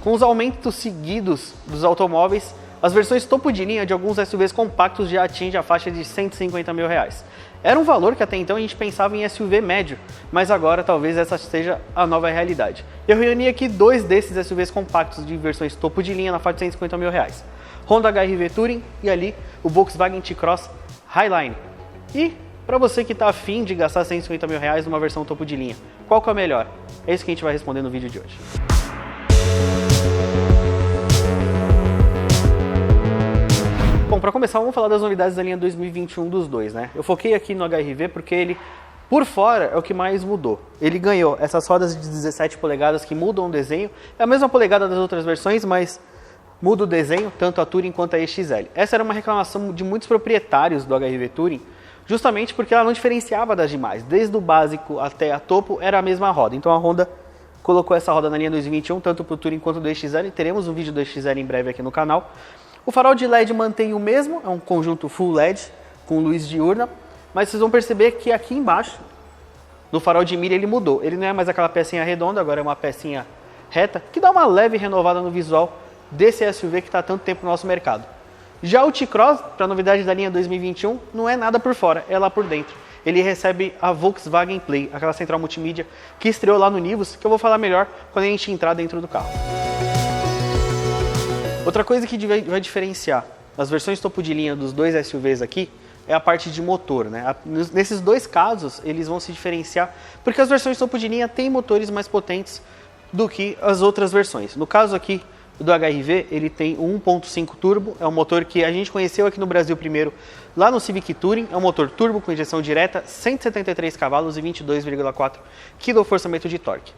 Com os aumentos seguidos dos automóveis, as versões topo de linha de alguns SUVs compactos já atingem a faixa de R$150 mil. Era um valor que até então a gente pensava em SUV médio, mas agora talvez essa seja a nova realidade. Eu reuni aqui dois desses SUVs compactos de versões topo de linha na faixa de R$150 mil. Honda HR-V Touring e ali o Volkswagen T-Cross Highline. E para você que está afim de gastar R$150 mil numa versão topo de linha, qual que é o melhor? É isso que a gente vai responder no vídeo de hoje. Bom, para começar, vamos falar das novidades da linha 2021 dos dois, né? Eu foquei aqui no HR-V porque ele, por fora, é o que mais mudou. Ele ganhou essas rodas de 17 polegadas que mudam o desenho. É a mesma polegada das outras versões, mas muda o desenho, tanto a Touring quanto a EXL. Essa era uma reclamação de muitos proprietários do HR-V Touring, justamente porque ela não diferenciava das demais. Desde o básico até a topo era a mesma roda. Então a Honda colocou essa roda na linha 2021, tanto para o Touring quanto do EXL. Teremos um vídeo do EXL em breve aqui no canal. O farol de LED mantém o mesmo, é um conjunto full LED com luz diurna, mas vocês vão perceber que aqui embaixo, no farol de mira, ele mudou. Ele não é mais aquela pecinha redonda, agora é uma pecinha reta, que dá uma leve renovada no visual desse SUV que está há tanto tempo no nosso mercado. Já o T-Cross, para a novidade da linha 2021, não é nada por fora, é lá por dentro. Ele recebe a Volkswagen Play, aquela central multimídia que estreou lá no Nivus, que eu vou falar melhor quando a gente entrar dentro do carro. Outra coisa que vai diferenciar as versões topo de linha dos dois SUVs aqui é a parte de motor, né? Nesses dois casos, eles vão se diferenciar porque as versões topo de linha têm motores mais potentes do que as outras versões. No caso aqui do HR-V, ele tem o 1.5 turbo, é um motor que a gente conheceu aqui no Brasil primeiro, lá no Civic Touring, é um motor turbo com injeção direta, 173 cavalos e 22,4 kgfm de torque.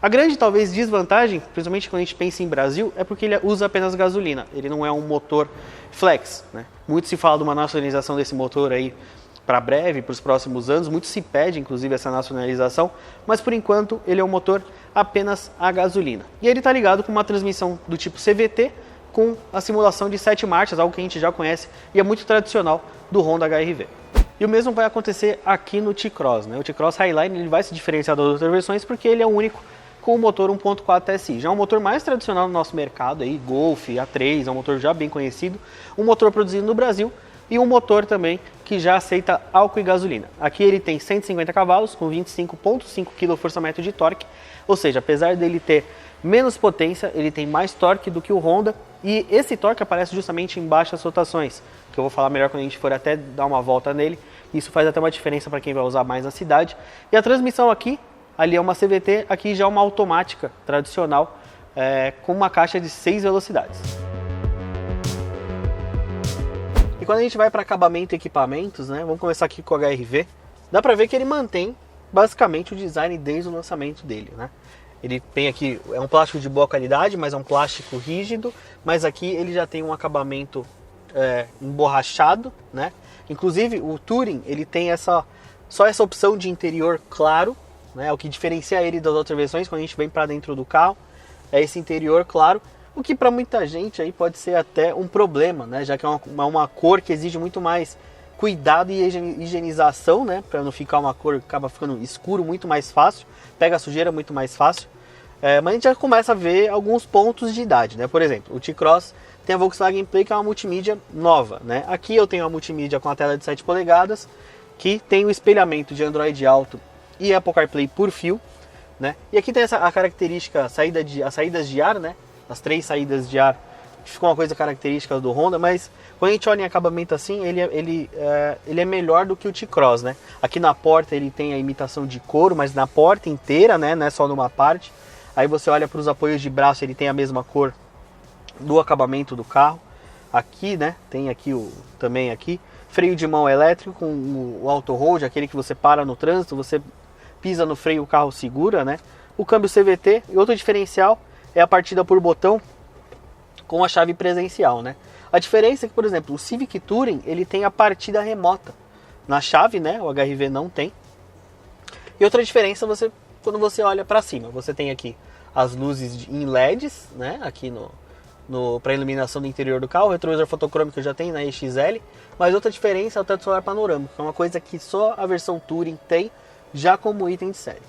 A grande, talvez, desvantagem, principalmente quando a gente pensa em Brasil, é porque ele usa apenas gasolina. Ele não é um motor flex, né? Muito se fala de uma nacionalização desse motor aí para breve, para os próximos anos. Muito se pede, inclusive, essa nacionalização. Mas, por enquanto, ele é um motor apenas a gasolina. E ele está ligado com uma transmissão do tipo CVT, com a simulação de 7 marchas, algo que a gente já conhece e é muito tradicional do Honda HR-V. E o mesmo vai acontecer aqui no T-Cross, né? O T-Cross Highline ele vai se diferenciar das outras versões porque ele é o único com o motor 1.4 TSI. Já é um motor mais tradicional no nosso mercado, aí, Golf, A3, é um motor já bem conhecido, um motor produzido no Brasil e um motor também que já aceita álcool e gasolina. Aqui ele tem 150 cavalos com 25,5 kgfm de torque, ou seja, apesar dele ter menos potência, ele tem mais torque do que o Honda e esse torque aparece justamente em baixas rotações, que eu vou falar melhor quando a gente for até dar uma volta nele. Isso faz até uma diferença para quem vai usar mais na cidade. E a transmissão aqui, ali é uma CVT, aqui já é uma automática tradicional, com uma caixa de 6 velocidades. E quando a gente vai para acabamento e equipamentos, né, vamos começar aqui com o HR-V, dá para ver que ele mantém basicamente o design desde o lançamento dele, né? Ele tem aqui, é um plástico de boa qualidade, mas é um plástico rígido, mas aqui ele já tem um acabamento emborrachado, né? Inclusive o Touring, ele tem só essa opção de interior claro, né, o que diferencia ele das outras versões quando a gente vem para dentro do carro, é esse interior claro, o que para muita gente aí pode ser até um problema, né, já que é uma cor que exige muito mais cuidado e higienização, né, para não ficar uma cor que acaba ficando escuro muito mais fácil, pega a sujeira muito mais fácil, mas a gente já começa a ver alguns pontos de idade, né, por exemplo, o T-Cross tem a Volkswagen Play que é uma multimídia nova, né, aqui eu tenho a multimídia com a tela de 7 polegadas, que tem o espelhamento de Android Auto e Apple CarPlay por fio, né? E aqui tem a característica, as saídas de ar, né? As 3 saídas de ar, que ficou uma coisa característica do Honda, mas quando a gente olha em acabamento assim, ele é melhor do que o T-Cross, né? Aqui na porta ele tem a imitação de couro, mas na porta inteira, né? Não é só numa parte. Aí você olha para os apoios de braço, ele tem a mesma cor do acabamento do carro. Aqui, né? Tem aqui também aqui. Freio de mão elétrico com o auto hold, aquele que você para no trânsito, você pisa no freio, o carro segura, né? O câmbio CVT e outro diferencial é a partida por botão com a chave presencial, né? A diferença é que, por exemplo, o Civic Touring, ele tem a partida remota na chave, né? O HR-V não tem. E outra diferença, quando você olha para cima, você tem aqui as luzes em LEDs, né? Aqui para iluminação do interior do carro, o retrovisor fotocrômico já tem na EXL, mas outra diferença é o teto solar panorâmico, que é uma coisa que só a versão Touring tem, já como item de série.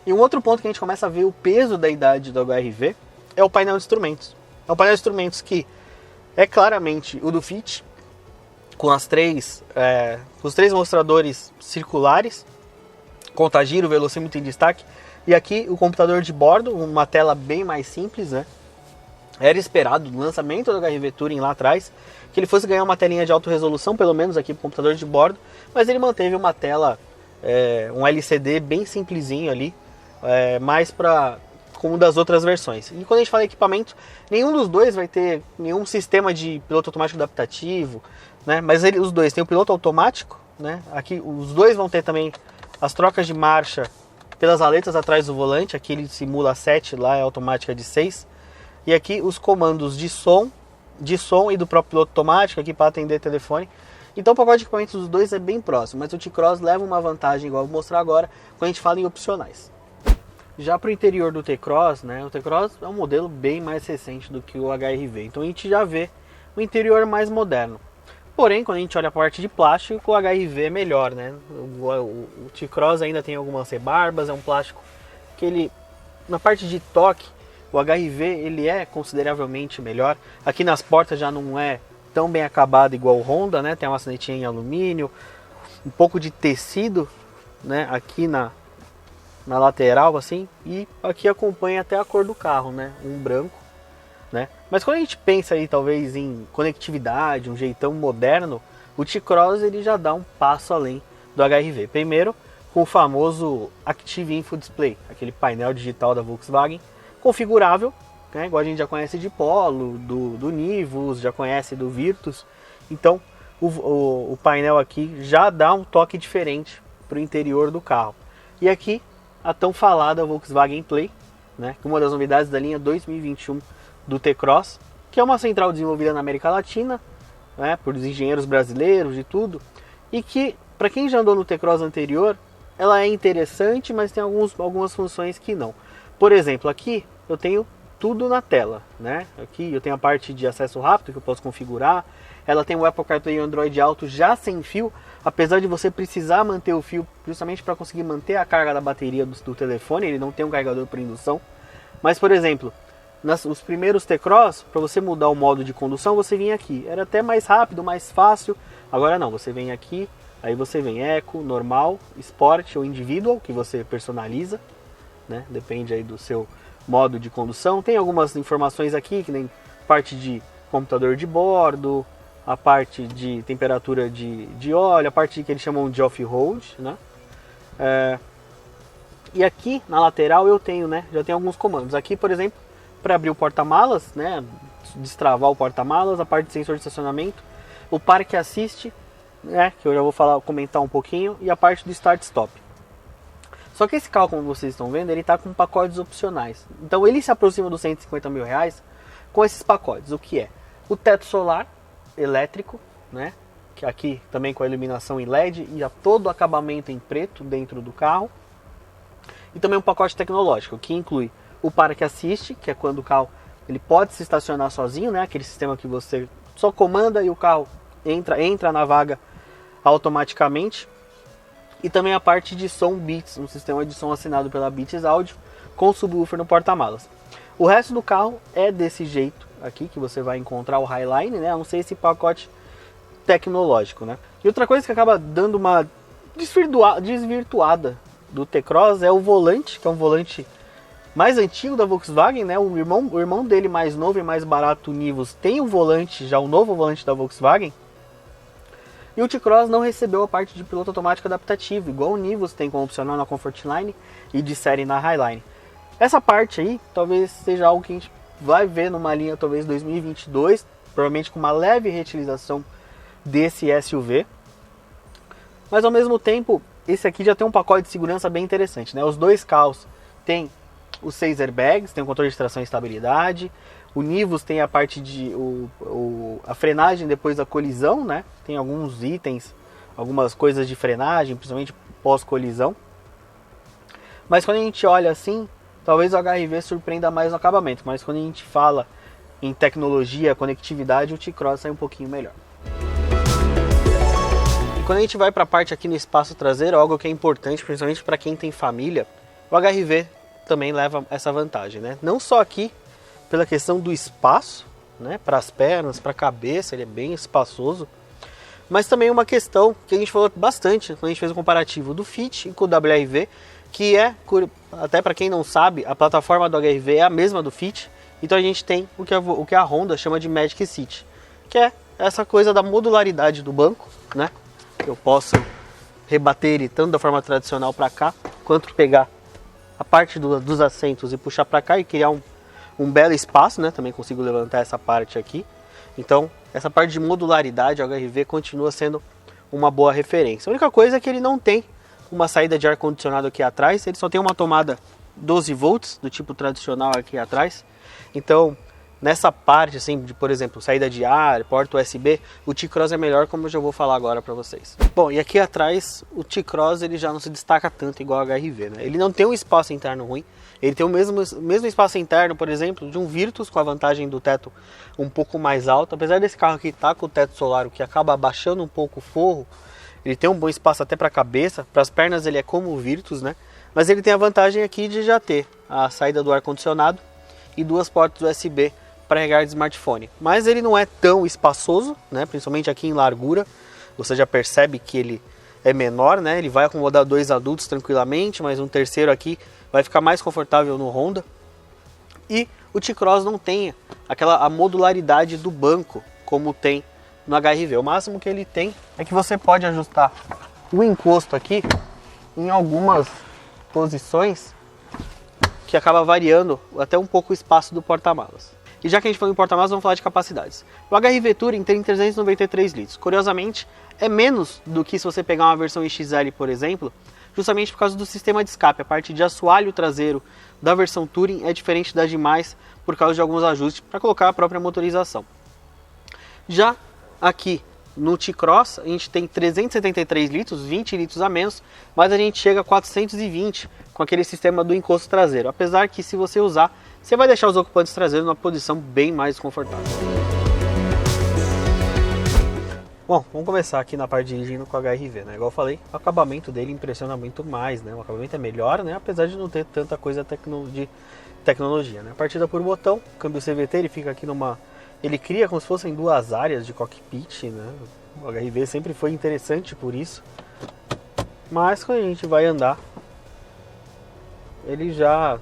E um outro ponto que a gente começa a ver o peso da idade do HR-V é o painel de instrumentos. É um painel de instrumentos que é claramente o do Fit, com os três mostradores circulares, contagiro, velocímetro em destaque, e aqui o computador de bordo, uma tela bem mais simples, né? Era esperado no lançamento do HRV Touring lá atrás que ele fosse ganhar uma telinha de alta resolução, pelo menos aqui para o computador de bordo, mas ele manteve uma tela, um LCD bem simplesinho ali, mais para como das outras versões. E quando a gente fala em equipamento, nenhum dos dois vai ter nenhum sistema de piloto automático adaptativo, né? Mas os dois têm o piloto automático, né? Aqui os dois vão ter também as trocas de marcha pelas aletas atrás do volante. Aqui ele simula 7, lá é automática de 6. E aqui os comandos de som e do próprio piloto automático aqui para atender telefone. Então o pacote de equipamentos dos dois é bem próximo, mas o T-Cross leva uma vantagem, igual eu vou mostrar agora, quando a gente fala em opcionais. Já para o interior do T-Cross, né, o T-Cross é um modelo bem mais recente do que o HRV, então a gente já vê o interior mais moderno. Porém, quando a gente olha a parte de plástico, o HRV é melhor, né? O T-Cross ainda tem algumas rebarbas, é um plástico que ele, na parte de toque, o HRV ele é consideravelmente melhor. Aqui nas portas já não é tão bem acabado igual o Honda, né? Tem uma maçanetinha em alumínio, um pouco de tecido, né? Aqui na lateral, assim, e aqui acompanha até a cor do carro, né? Um branco, né? Mas quando a gente pensa aí talvez em conectividade, um jeitão moderno, o T-Cross ele já dá um passo além do HRV. Primeiro, com o famoso Active Info Display, aquele painel digital da Volkswagen, configurável, né? Igual a gente já conhece de Polo, do Nivus, já conhece do Virtus. Então o painel aqui já dá um toque diferente para o interior do carro. E aqui a tão falada Volkswagen Play, né? Uma das novidades da linha 2021 do T-Cross, que é uma central desenvolvida na América Latina, né? Por engenheiros brasileiros e tudo, e que, para quem já andou no T-Cross anterior, ela é interessante, mas tem algumas funções que não. Por exemplo, aqui eu tenho tudo na tela, né? Aqui eu tenho a parte de acesso rápido que eu posso configurar. Ela tem o Apple CarPlay e o Android Auto já sem fio, apesar de você precisar manter o fio justamente para conseguir manter a carga da bateria do telefone. Ele não tem um carregador por indução. Mas, por exemplo, os primeiros T-Cross, para você mudar o modo de condução, você vinha aqui. Era até mais rápido, mais fácil. Agora não, você vem aqui, aí você vem Eco, Normal, Sport ou Individual, que você personaliza, né? Depende aí do seu modo de condução. Tem algumas informações aqui, que nem parte de computador de bordo, a parte de temperatura de óleo, a parte que eles chamam de off-road, né? E aqui na lateral eu tenho, né? Já tenho alguns comandos. Aqui, por exemplo, para abrir o porta-malas, né? Destravar o porta-malas, a parte de sensor de estacionamento, o Parque Assist, né? Que eu já vou comentar um pouquinho, e a parte do Start-Stop. Só que esse carro, como vocês estão vendo, ele está com pacotes opcionais. Então ele se aproxima dos 150 mil reais com esses pacotes. O que é? O teto solar elétrico, né? Que aqui também com a iluminação em LED e todo o acabamento em preto dentro do carro. E também um pacote tecnológico que inclui o Parque Assist, que é quando o carro ele pode se estacionar sozinho, né? Aquele sistema que você só comanda e o carro entra na vaga automaticamente. E também a parte de som Beats, um sistema de som assinado pela Beats Audio com subwoofer no porta-malas. O resto do carro é desse jeito aqui, que você vai encontrar o Highline, né? A não ser esse pacote tecnológico, né? E outra coisa que acaba dando uma desvirtuada do T-Cross é o volante, que é um volante mais antigo da Volkswagen, né? O irmão dele mais novo e mais barato, o Nivus, tem um volante, já o novo volante da Volkswagen. E o T-Cross não recebeu a parte de piloto automático adaptativo, igual o Nivus tem como opcional na Comfortline e de série na Highline. Essa parte aí talvez seja algo que a gente vai ver numa linha talvez 2022, provavelmente com uma leve reutilização desse SUV. Mas ao mesmo tempo, esse aqui já tem um pacote de segurança bem interessante, né? Os dois carros têm os 6 airbags, tem o controle de tração e estabilidade. O Nivus tem a parte de a frenagem depois da colisão, né? Tem alguns itens, algumas coisas de frenagem, principalmente pós-colisão. Mas quando a gente olha assim, talvez o HRV surpreenda mais no acabamento. Mas quando a gente fala em tecnologia, conectividade, o T-Cross sai um pouquinho melhor. E quando a gente vai para a parte aqui no espaço traseiro, algo que é importante, principalmente para quem tem família, o HRV também leva essa vantagem, né? Não só aqui pela questão do espaço, né, para as pernas, para a cabeça, ele é bem espaçoso. Mas também uma questão que a gente falou bastante quando a gente fez o comparativo do Fit com o WRV, que é, até para quem não sabe, a plataforma do HRV é a mesma do Fit. Então a gente tem o que a Honda chama de Magic Seat, que é essa coisa da modularidade do banco, né? Eu posso rebater ele tanto da forma tradicional para cá, quanto pegar a parte dos assentos e puxar para cá e criar um belo espaço, né? Também consigo levantar essa parte aqui. Então, essa parte de modularidade, o HRV continua sendo uma boa referência. A única coisa é que ele não tem uma saída de ar-condicionado aqui atrás, ele só tem uma tomada 12 volts, do tipo tradicional aqui atrás. Então, nessa parte, assim, de, por exemplo, saída de ar, porta USB, o T-Cross é melhor, como eu já vou falar agora para vocês. Bom, e aqui atrás, o T-Cross ele já não se destaca tanto igual ao HRV, né? Ele não tem um espaço interno ruim, ele tem o mesmo espaço interno, por exemplo, de um Virtus, com a vantagem do teto um pouco mais alto. Apesar desse carro aqui estar com o teto solar, o que acaba abaixando um pouco o forro, ele tem um bom espaço até para a cabeça, para as pernas ele é como o Virtus, né? Mas ele tem a vantagem aqui de já ter a saída do ar-condicionado e 2 portas USB para carregar de smartphone. Mas ele não é tão espaçoso, né? Principalmente aqui em largura, você já percebe que ele é menor, né? Ele vai acomodar 2 adultos tranquilamente, mas um terceiro aqui vai ficar mais confortável no Honda. E o T-Cross não tem a modularidade do banco como tem no HRV. O máximo que ele tem é que você pode ajustar o encosto aqui em algumas posições que acaba variando até um pouco o espaço do porta-malas. E já que a gente falou em porta-malas, vamos falar de capacidades. O HRV Touring tem 393 litros. Curiosamente, é menos do que se você pegar uma versão XL, por exemplo, justamente por causa do sistema de escape. A parte de assoalho traseiro da versão Touring é diferente das demais por causa de alguns ajustes para colocar a própria motorização. Já aqui no T-Cross, a gente tem 373 litros, 20 litros a menos, mas a gente chega a 420 com aquele sistema do encosto traseiro. Apesar que se você usar, você vai deixar os ocupantes traseiros numa posição bem mais confortável. Bom, vamos começar aqui na parte dirigindo com o HRV, né? Igual eu falei, o acabamento dele impressiona muito mais, né? O acabamento é melhor, né? Apesar de não ter tanta coisa de tecnologia, né? A partida por botão, câmbio CVT, ele fica aqui ele cria como se fossem 2 áreas de cockpit, né? O HRV sempre foi interessante por isso. Mas quando a gente vai andar, ele já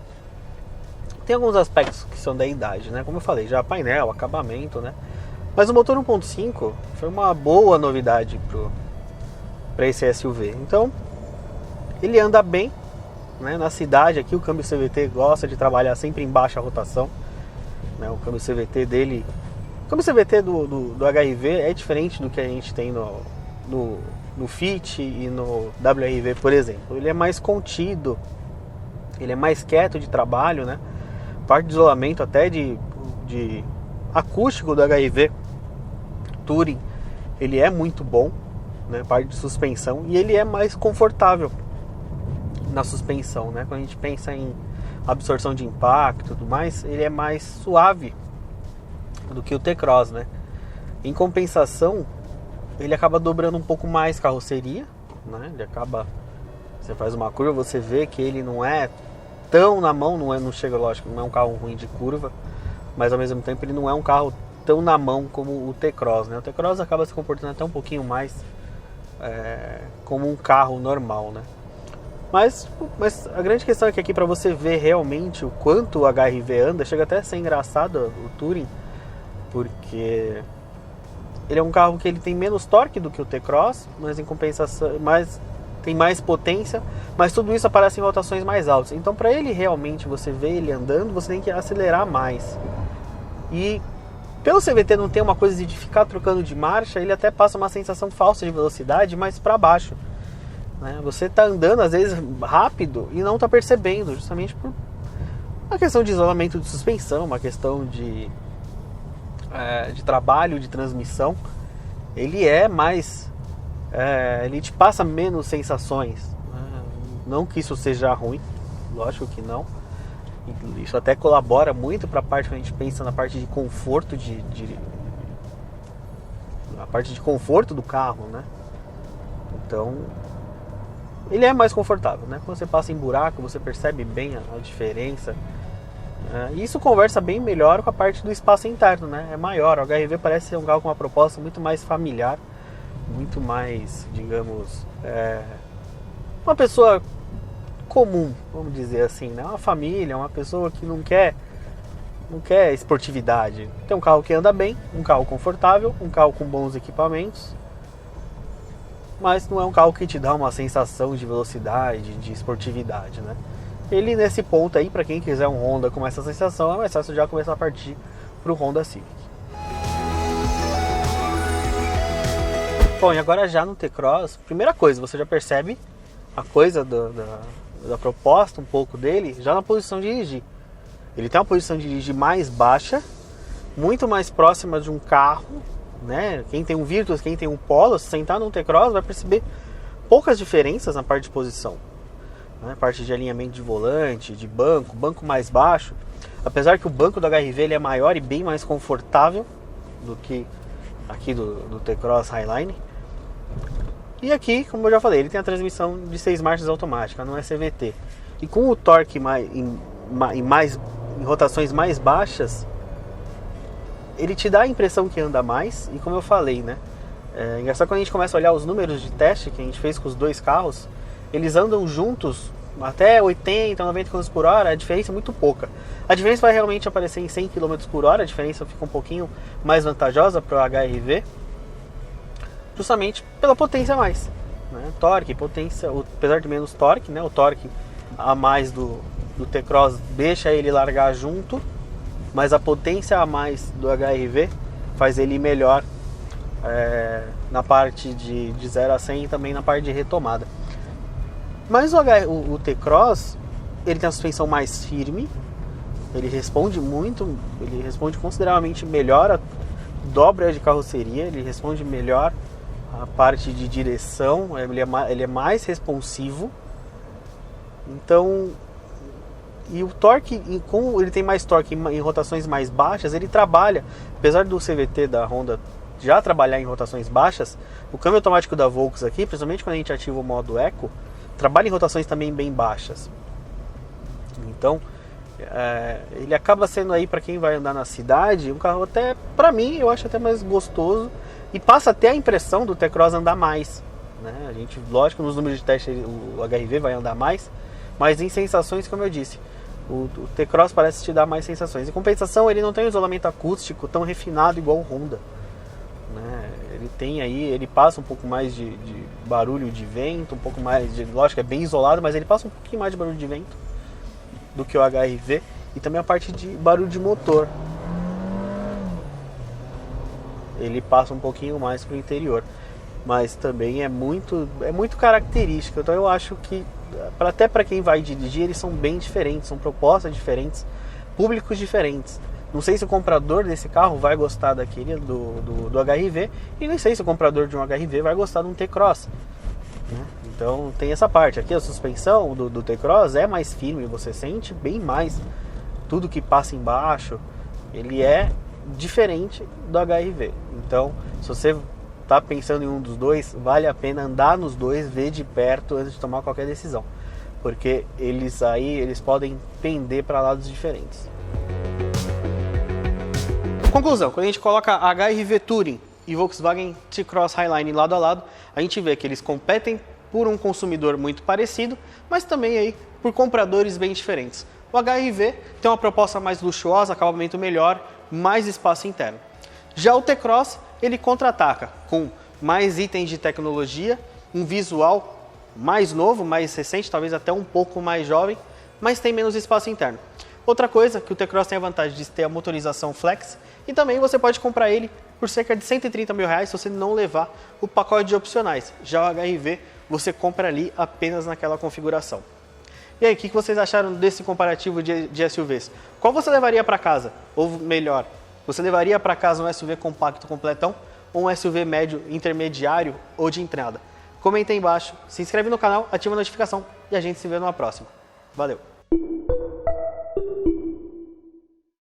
tem alguns aspectos que são da idade, né? Como eu falei, já painel, acabamento, né? Mas o motor 1.5 foi uma boa novidade para esse SUV. Então, ele anda bem, né? Na cidade aqui o câmbio CVT gosta de trabalhar sempre em baixa rotação, né? O câmbio CVT dele... O câmbio CVT do HRV é diferente do que a gente tem no Fit e no WRV, por exemplo. Ele é mais contido, ele é mais quieto de trabalho, né? Parte de isolamento até de acústico do HRV Touring, ele é muito bom, né? Parte de suspensão, e ele é mais confortável na suspensão, né? Quando a gente pensa em absorção de impacto e tudo mais, ele é mais suave do que o T-Cross, né? Em compensação, ele acaba dobrando um pouco mais carroceria, né? Você faz uma curva, você vê que ele não é tão na mão, não chega, lógico, não é um carro ruim de curva, mas ao mesmo tempo ele não é um carro tão na mão como o T-Cross, né? O T-Cross acaba se comportando até um pouquinho mais como um carro normal, né? Mas a grande questão é que aqui, para você ver realmente o quanto o HRV anda, chega até a ser engraçado o Touring, porque ele é um carro que ele tem menos torque do que o T-Cross, mas em compensação, tem mais potência, mas tudo isso aparece em rotações mais altas. Então, para ele realmente você ver ele andando, você tem que acelerar mais. E pelo CVT não ter uma coisa de ficar trocando de marcha, ele até passa uma sensação falsa de velocidade, mas para baixo, né? Você está andando às vezes rápido e não está percebendo, justamente por uma questão de isolamento de suspensão, uma questão de trabalho de transmissão. Ele é mais ele te passa menos sensações, né? Não que isso seja ruim, lógico que não. Isso até colabora muito para a parte que a gente pensa na parte de conforto a parte de conforto do carro, né? Então ele é mais confortável, né? Quando você passa em buraco, você percebe bem a diferença E isso conversa bem melhor com a parte do espaço interno, né? É maior, o HR-V parece ser um carro com uma proposta muito mais familiar, muito mais, digamos, uma pessoa comum, vamos dizer assim, né? Uma família, uma pessoa que não quer esportividade. Tem um carro que anda bem, um carro confortável, um carro com bons equipamentos, mas não é um carro que te dá uma sensação de velocidade, de esportividade, né? Ele nesse ponto aí, para quem quiser um Honda com essa sensação, é mais fácil já começar a partir para o Honda Civic. Bom, e agora já no T-Cross, primeira coisa, você já percebe a coisa da proposta um pouco dele já na posição de dirigir. Ele tem uma posição de dirigir mais baixa, muito mais próxima de um carro, né? Quem tem um Virtus, quem tem um Polo, se sentar num T-Cross vai perceber poucas diferenças na parte de posição. Parte de alinhamento de volante, de banco mais baixo. Apesar que o banco do HR-V ele é maior e bem mais confortável do que aqui do T-Cross Highline. E aqui, como eu já falei, ele tem a transmissão de 6 marchas automática, não é CVT. E com o torque em rotações mais baixas, ele te dá a impressão que anda mais. E como eu falei, né? É engraçado quando a gente começa a olhar os números de teste que a gente fez com os dois carros, eles andam juntos até 80, 90 km por hora, a diferença é muito pouca. A diferença vai realmente aparecer em 100 km por hora, a diferença fica um pouquinho mais vantajosa para o HR-V, justamente pela potência a mais. Né? Torque, potência, apesar de menos torque, né? O torque a mais do T-Cross deixa ele largar junto, mas a potência a mais do HR-V faz ele ir melhor na parte de 0 a 100 e também na parte de retomada. Mas o T-Cross, ele tem a suspensão mais firme, ele responde consideravelmente melhor a dobra de carroceria, ele responde melhor a parte de direção, ele é mais responsivo. Então, e o torque, como ele tem mais torque em rotações mais baixas, ele trabalha, apesar do CVT da Honda já trabalhar em rotações baixas, o câmbio automático da Volks aqui, principalmente quando a gente ativa o modo Eco, trabalha em rotações também bem baixas. Então, ele acaba sendo aí, para quem vai andar na cidade, um carro até, para mim, eu acho até mais gostoso e passa até a impressão do T-Cross andar mais. Né? A gente, lógico, nos números de teste o HR-V vai andar mais, mas em sensações, como eu disse, o T-Cross parece te dar mais sensações. Em compensação, ele não tem um isolamento acústico tão refinado igual o Honda. Né? Ele passa um pouco mais de barulho de vento, um pouco mais de, lógico, é bem isolado, mas ele passa um pouquinho mais de barulho de vento do que o HR-V, e também a parte de barulho de motor. Ele passa um pouquinho mais para o interior, mas também é muito característico. Então eu acho que até para quem vai dirigir, eles são bem diferentes, são propostas diferentes, públicos diferentes. Não sei se o comprador desse carro vai gostar daquele do HR-V, e nem sei se o comprador de um HR-V vai gostar de um T-Cross. Então tem essa parte. Aqui a suspensão do T-Cross é mais firme, você sente bem mais tudo que passa embaixo. Ele é diferente do HR-V. Então, se você está pensando em um dos dois, vale a pena andar nos dois, ver de perto antes de tomar qualquer decisão, porque eles podem pender para lados diferentes. Conclusão, quando a gente coloca HR-V Touring e Volkswagen T-Cross Highline lado a lado, a gente vê que eles competem por um consumidor muito parecido, mas também aí por compradores bem diferentes. O HR-V tem uma proposta mais luxuosa, acabamento melhor, mais espaço interno. Já o T-Cross, ele contra-ataca com mais itens de tecnologia, um visual mais novo, mais recente, talvez até um pouco mais jovem, mas tem menos espaço interno. Outra coisa que o T-Cross tem a vantagem de ter a motorização flex, e também você pode comprar ele por cerca de R$130 mil se você não levar o pacote de opcionais. Já o HR-V você compra ali apenas naquela configuração. E aí, o que vocês acharam desse comparativo de SUVs? Qual você levaria para casa? Ou melhor, você levaria para casa um SUV compacto completão ou um SUV médio, intermediário ou de entrada? Comenta aí embaixo, se inscreve no canal, ativa a notificação e a gente se vê numa próxima. Valeu!